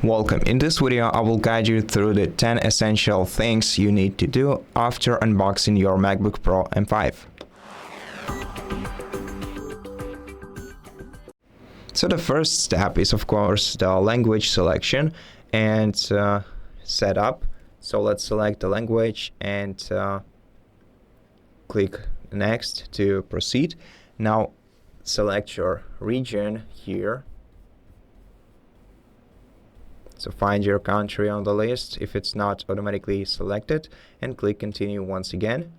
Welcome. In this video, I will guide you through the 10 essential things you need to do after unboxing your MacBook Pro M5. So the first step is, of course, the language selection and setup. So let's select the language and click next to proceed. Now select your region here. So find your country on the list if it's not automatically selected and click continue once again.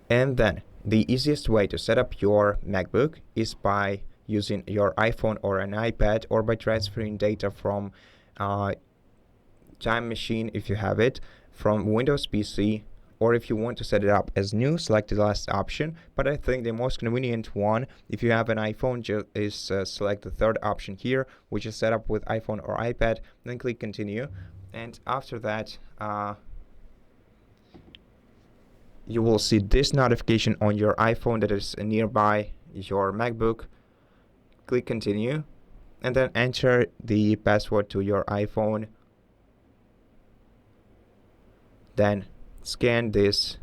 And then the easiest way to set up your MacBook is by using your iPhone or an iPad, or by transferring data from Time Machine if you have it, from Windows PC, or if you want to set it up as new, select the last option. But I think the most convenient one, if you have an iPhone, is select the third option here, which is set up with iPhone or iPad. Then click continue, and after that you will see this notification on your iPhone that is nearby your MacBook. Click continue, and then enter the password to your iPhone. Then scan this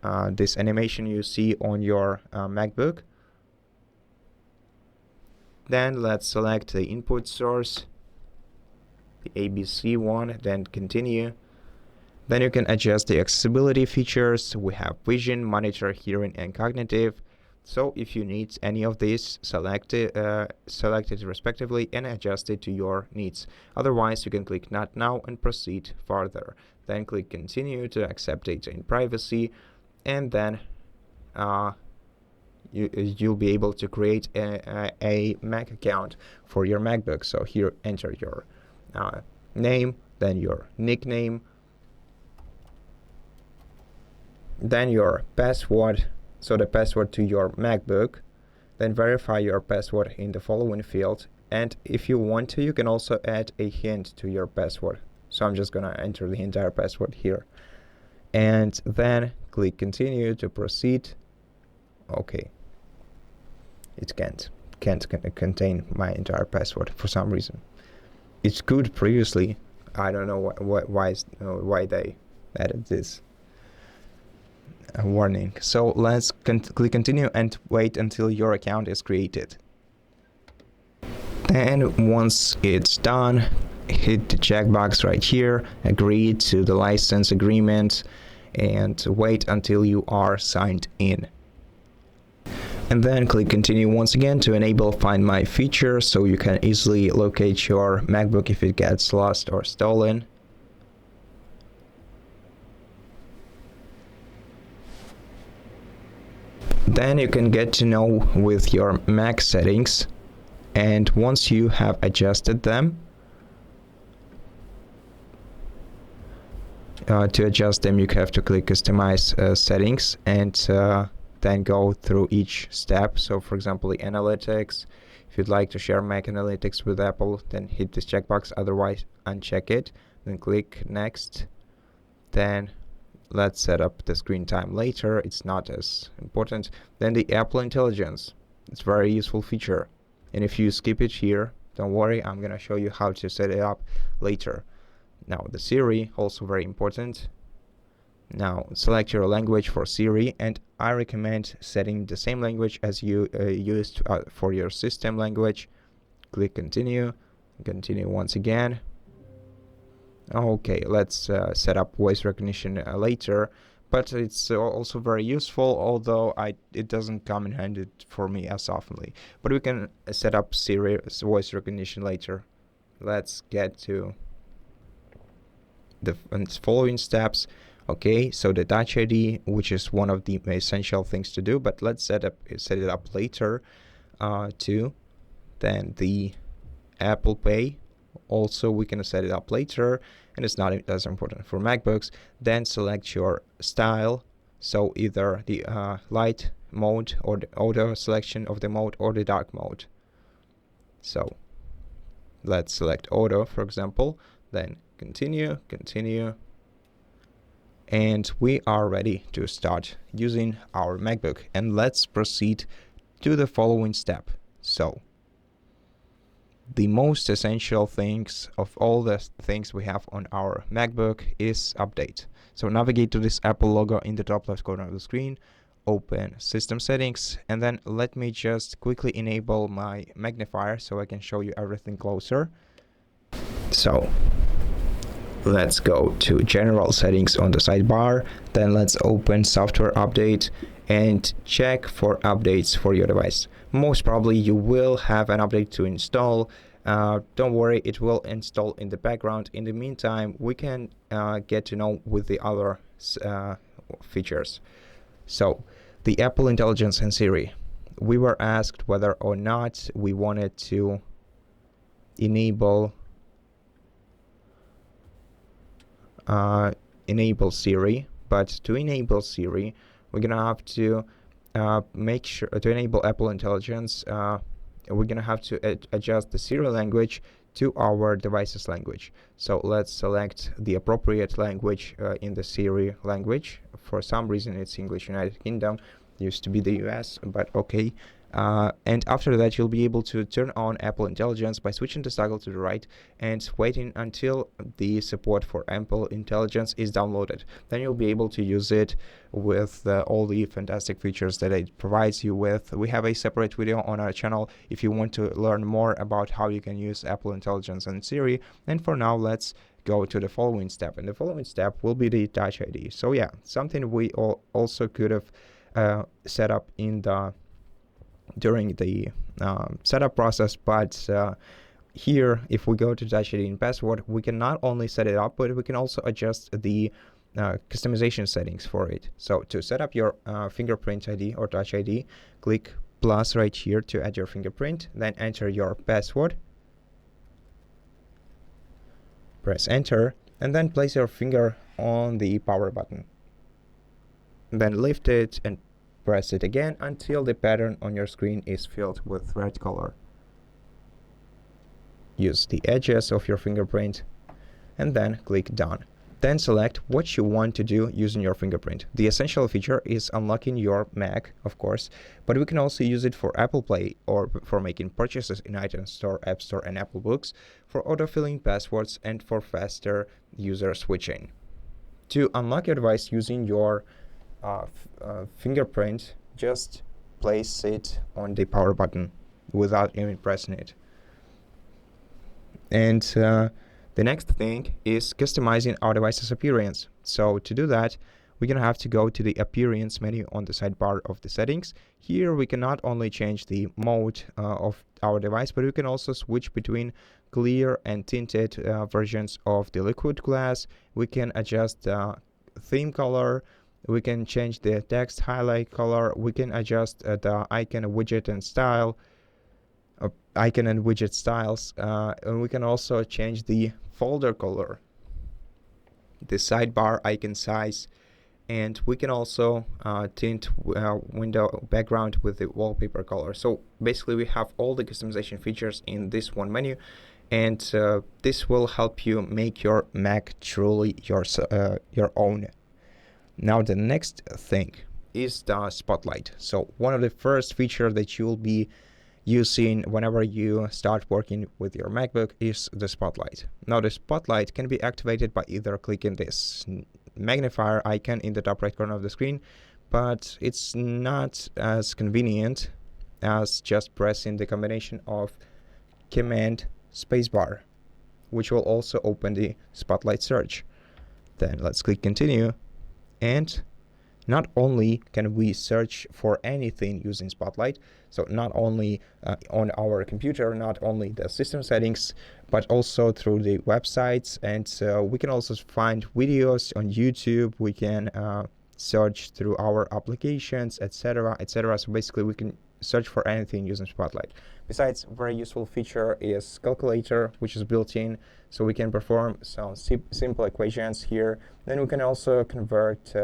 animation you see on your MacBook. Then let's select the input source, the ABC one, then continue. Then you can adjust the accessibility features. We have vision, monitor, hearing, and cognitive. So if you need any of these, select it respectively and adjust it to your needs. Otherwise, you can click not now and proceed further. Then click continue to accept data in privacy, and then you'll be able to create a Mac account for your MacBook. So here enter your name, then your nickname, then your password, so the password to your MacBook. Then verify your password in the following field, and if you want to, you can also add a hint to your password. So I'm just gonna enter the entire password here, and then click continue to proceed. Okay, it can't contain my entire password for some reason. It could previously. I don't know why they added this warning. So let's click continue and wait until your account is created. And once it's done, hit the checkbox right here, agree to the license agreement, and wait until you are signed in. And then click continue once again to enable Find My feature, so you can easily locate your MacBook if it gets lost or stolen. Then you can get to know with your Mac settings, and once you have adjusted them, to adjust them you have to click customize settings, and then go through each step. So for example, the analytics, if you'd like to share Mac analytics with Apple, then hit this checkbox, otherwise uncheck it, then click next. Then let's set up the screen time later, it's not as important. Then the Apple Intelligence, it's a very useful feature, and if you skip it here, don't worry, I'm gonna show you how to set it up later. Now the Siri, also very important. Now select your language for Siri, and I recommend setting the same language as you used for your system language. Click continue once again. Okay, let's set up voice recognition later, but it's also very useful, although it doesn't come in handy for me as oftenly. But we can set up Siri's voice recognition later. Let's get to the following steps. Okay, so the Touch ID, which is one of the essential things to do, but let's set it up later too. Then the Apple Pay, also we can set it up later, and it's not as important for MacBooks. Then select your style, so either the light mode or the auto selection of the mode, or the dark mode. So let's select auto, for example, then continue, and we are ready to start using our MacBook. And let's proceed to the following step. So the most essential things of all the things we have on our MacBook is update. So navigate to this Apple logo in the top left corner of the screen, open system settings, and then let me just quickly enable my magnifier so I can show you everything closer. So let's go to general settings on the sidebar, then let's open software update and check for updates for your device. Most probably you will have an update to install. Don't worry, it will install in the background. In the meantime, we can get to know with the other features. So the Apple Intelligence and Siri. We were asked whether or not we wanted to enable Siri, but to enable Siri, we're gonna have to make sure to enable Apple Intelligence. We're gonna have to adjust the Siri language to our device's language. So let's select the appropriate language in the Siri language. For some reason, it's English United Kingdom. Used to be the US, but okay. And after that, you'll be able to turn on Apple Intelligence by switching the toggle to the right and waiting until the support for Apple Intelligence is downloaded. Then you'll be able to use it with all the fantastic features that it provides you with. We have a separate video on our channel if you want to learn more about how you can use Apple Intelligence and Siri. And for now, let's go to the following step. And the following step will be the Touch ID. So yeah, something we also could have set up in during the setup process, but here, if we go to Touch ID and password, we can not only set it up, but we can also adjust the customization settings for it. So to set up your fingerprint ID or Touch ID, click plus right here to add your fingerprint, then enter your password, press enter, and then place your finger on the power button. Then lift it and press it again until the pattern on your screen is filled with red color. Use the edges of your fingerprint and then click done. Then select what you want to do using your fingerprint. The essential feature is unlocking your Mac, of course, but we can also use it for Apple Pay or for making purchases in iTunes Store, App Store, and Apple Books, for autofilling passwords, and for faster user switching. To unlock your device using your fingerprint, just place it on the power button without even pressing it. And the next thing is customizing our device's appearance. So to do that, we're gonna have to go to the appearance menu on the sidebar of the settings. Here we can not only change the mode of our device, but we can also switch between clear and tinted versions of the liquid glass. We can adjust the theme color. We can change the text highlight color. We can adjust the icon widget and style, icon and widget styles, and we can also change the folder color, the sidebar icon size, and we can also tint window background with the wallpaper color. So basically, we have all the customization features in this one menu, and this will help you make your Mac truly your own. Now the next thing is the spotlight. So one of the first features that you'll be using whenever you start working with your MacBook is the spotlight. Now the spotlight can be activated by either clicking this magnifier icon in the top right corner of the screen, but it's not as convenient as just pressing the combination of Command spacebar, which will also open the spotlight search. Then let's click continue. And not only can we search for anything using Spotlight, so not only on our computer, not only the system settings, but also through the websites, and we can also find videos on YouTube. We can search through our applications, etc., etc. So basically, we can search for anything using Spotlight. Besides, a very useful feature is calculator, which is built in, so we can perform some simple equations here. Then we can also convert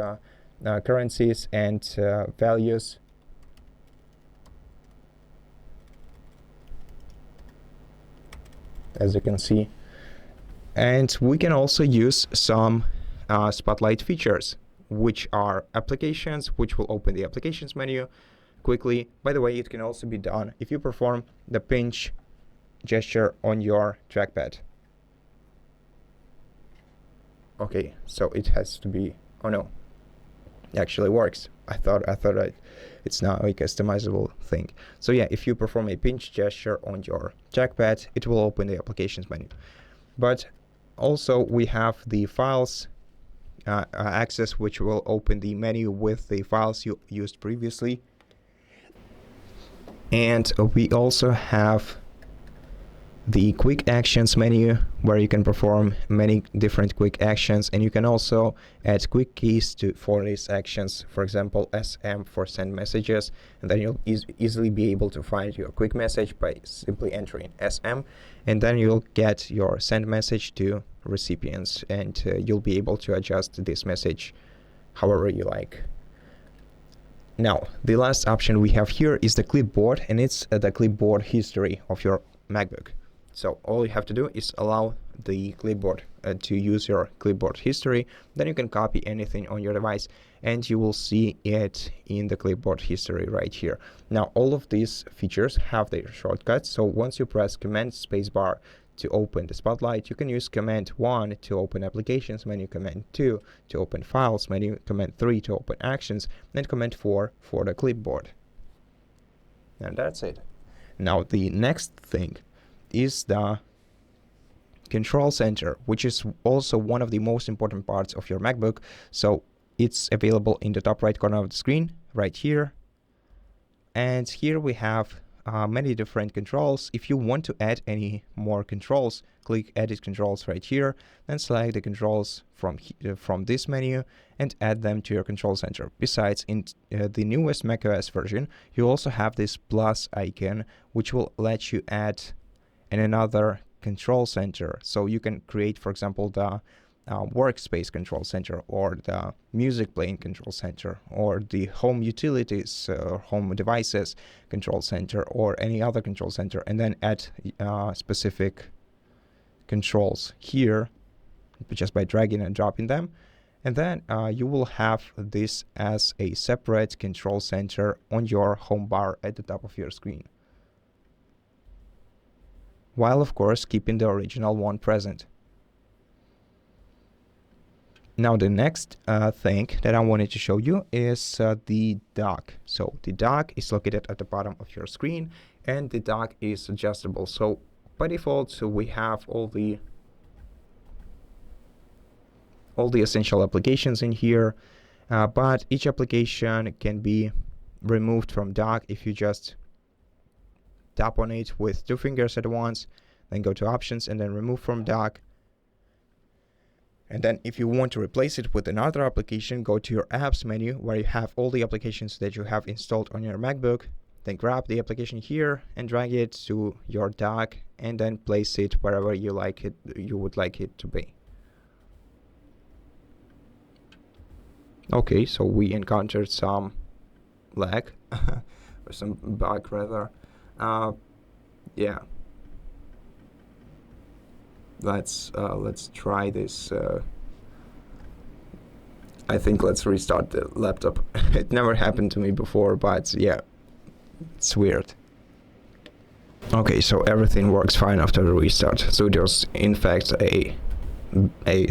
currencies and values. As you can see. And we can also use some Spotlight features, which are applications, which will open the applications menu quickly. By the way, it can also be done if you perform the pinch gesture on your trackpad. Okay, so it has to be, oh no, it actually works. I thought it's not a customizable thing. So yeah, if you perform a pinch gesture on your trackpad, it will open the applications menu. But also we have the files access, which will open the menu with the files you used previously. And we also have the quick actions menu, where you can perform many different quick actions, and you can also add quick keys for these actions, for example SM for send messages, and then you'll easily be able to find your quick message by simply entering SM, and then you'll get your send message to recipients, and you'll be able to adjust this message however you like. Now, the last option we have here is the clipboard, and it's the clipboard history of your MacBook. So all you have to do is allow the clipboard to use your clipboard history. Then you can copy anything on your device and you will see it in the clipboard history right here. Now all of these features have their shortcuts. So once you press Command spacebar to open the Spotlight, you can use Command 1 to open Applications menu, Command 2 to open Files menu, Command 3 to open Actions, and Command 4 for the clipboard. And that's it. Now the next thing is the control center, which is also one of the most important parts of your MacBook. So it's available in the top right corner of the screen right here, and here we have many different controls. If you want to add any more controls, click Edit Controls right here, then select the controls from this menu and add them to your control center. Besides, in the newest macOS version, you also have this plus icon, which will let you add another control center. So you can create, for example, the workspace control center, or the music playing control center, or the home utilities or home devices control center, or any other control center, and then add specific controls here just by dragging and dropping them. And then you will have this as a separate control center on your home bar at the top of your screen, while of course keeping the original one present. Now the next thing that I wanted to show you is the dock. So the dock is located at the bottom of your screen, and the dock is adjustable. So by default, we have all the essential applications in here, but each application can be removed from dock if you just tap on it with 2 fingers at once, then go to Options and then Remove from Dock. And then if you want to replace it with another application, go to your Apps menu, where you have all the applications that you have installed on your MacBook. Then grab the application here and drag it to your dock, and then place it wherever you would like it to be. Okay, so we encountered some lag, or some bug rather. Yeah. Let's try this. I think let's restart the laptop. It never happened to me before, but yeah, it's weird. Okay, so everything works fine after the restart. So there's in fact a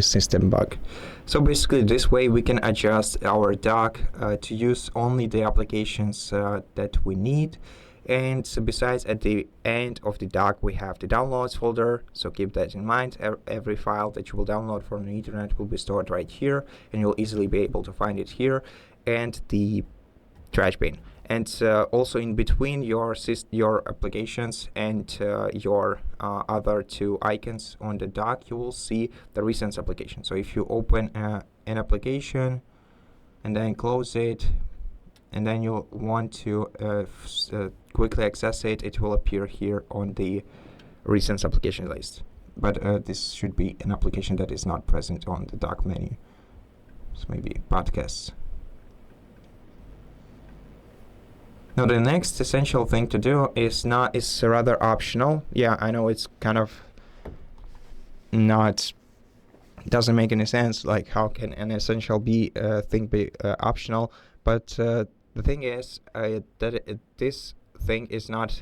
system bug. So basically this way we can adjust our dock to use only the applications that we need. And so besides, at the end of the dock we have the downloads folder, so keep that in mind. Every file that you will download from the internet will be stored right here, and you'll easily be able to find it here. And the trash bin, and also in between your applications and your other 2 icons on the dock, you will see the recent application. So if you open an application and then close it, and then you'll want to quickly access it, it will appear here on the recent application list. But this should be an application that is not present on the dock menu. So maybe podcasts. Now the next essential thing to do is rather optional. Yeah, I know it's kind of doesn't make any sense. Like, how can an essential thing be optional? But the thing is that this thing is not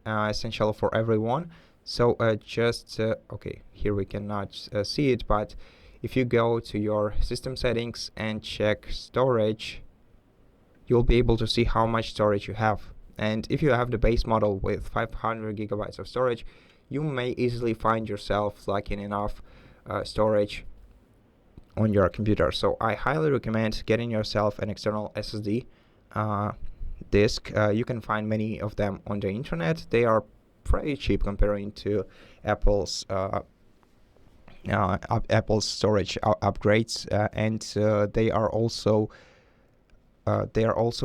essential for everyone. So okay, here we cannot see it, but if you go to your system settings and check storage, you'll be able to see how much storage you have. And if you have the base model with 500 gigabytes of storage, you may easily find yourself lacking enough storage on your computer. So I highly recommend getting yourself an external SSD disk. You can find many of them on the internet. They are pretty cheap comparing to Apple's storage upgrades, and they are also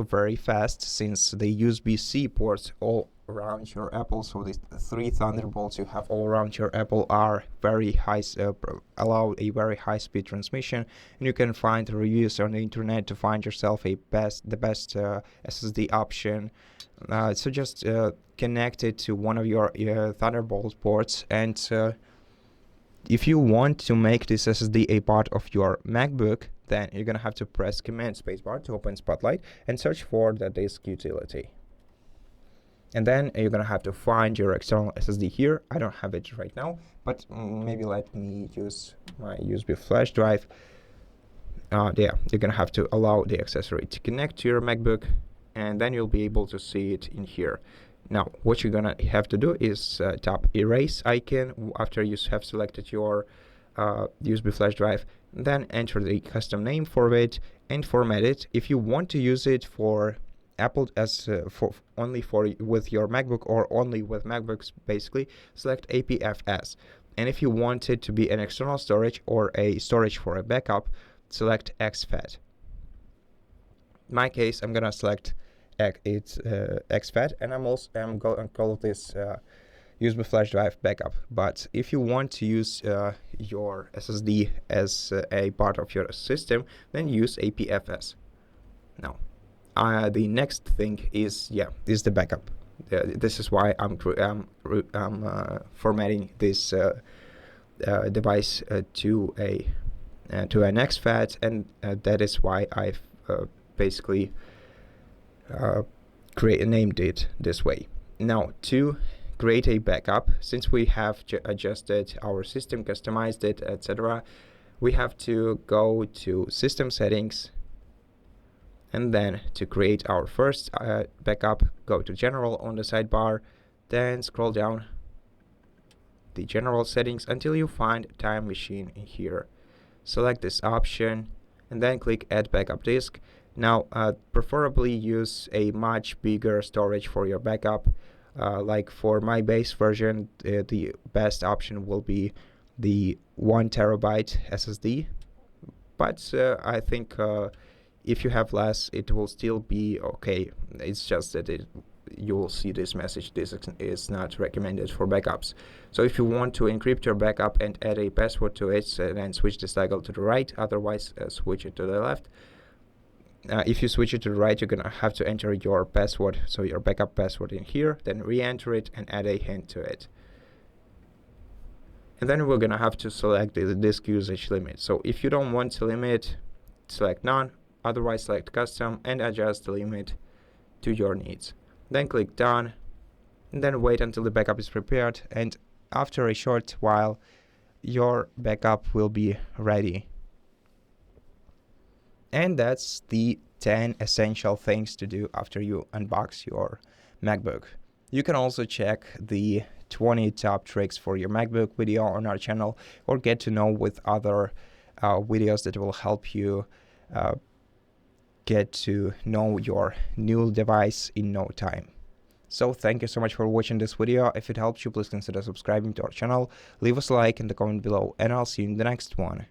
very fast, since the USB-C ports all around your Apple, so the 3 Thunderbolts you have all around your Apple are very high, allow a very high speed transmission, and you can find reviews on the internet to find yourself the best SSD option. So just connect it to one of your Thunderbolt ports, and if you want to make this SSD a part of your MacBook, then you're gonna have to press Command Spacebar to open Spotlight and search for the disk utility. And then you're gonna have to find your external SSD here. I don't have it right now, but maybe let me use my USB flash drive. Yeah, you're gonna have to allow the accessory to connect to your MacBook, and then you'll be able to see it in here. Now, what you're gonna have to do is tap Erase icon after you have selected your USB flash drive, then enter the custom name for it and format it. If you want to use it for Apple as only with your MacBook or only with MacBooks, basically select APFS. And if you want it to be an external storage or a storage for a backup, select exFAT. In my case, I'm gonna select exFAT, and I'm going to call this USB flash drive backup. But if you want to use your SSD as a part of your system, then use APFS. Now, the next thing is the backup. This is why I'm formatting this device to an exFAT, and that is why I've basically named it this way. Now, to create a backup, since we have adjusted our system, customized it, etc., we have to go to System Settings, and then to create our first backup, go to General on the sidebar, then scroll down the General settings until you find Time Machine in here. Select this option and then click Add Backup Disk. Now, preferably use a much bigger storage for your backup. Like for my base version, the best option will be the 1 terabyte SSD. But I think if you have less, it will still be okay. It's just that you will see this message: this is not recommended for backups. So if you want to encrypt your backup and add a password to it, then switch the toggle to the right, otherwise switch it to the left. If you switch it to the right, you're gonna have to enter your password, so your backup password in here, then re-enter it and add a hint to it. And then we're gonna have to select the disk usage limit. So if you don't want to limit, select none, otherwise select custom and adjust the limit to your needs. Then click done, and then wait until the backup is prepared, and after a short while your backup will be ready. And that's the 10 essential things to do after you unbox your MacBook. You can also check the 20 top tricks for your MacBook video on our channel, or get to know with other videos that will help you get to know your new device in no time. So thank you so much for watching this video. If it helped you, please consider subscribing to our channel, leave us a like in the comment below, and I'll see you in the next one.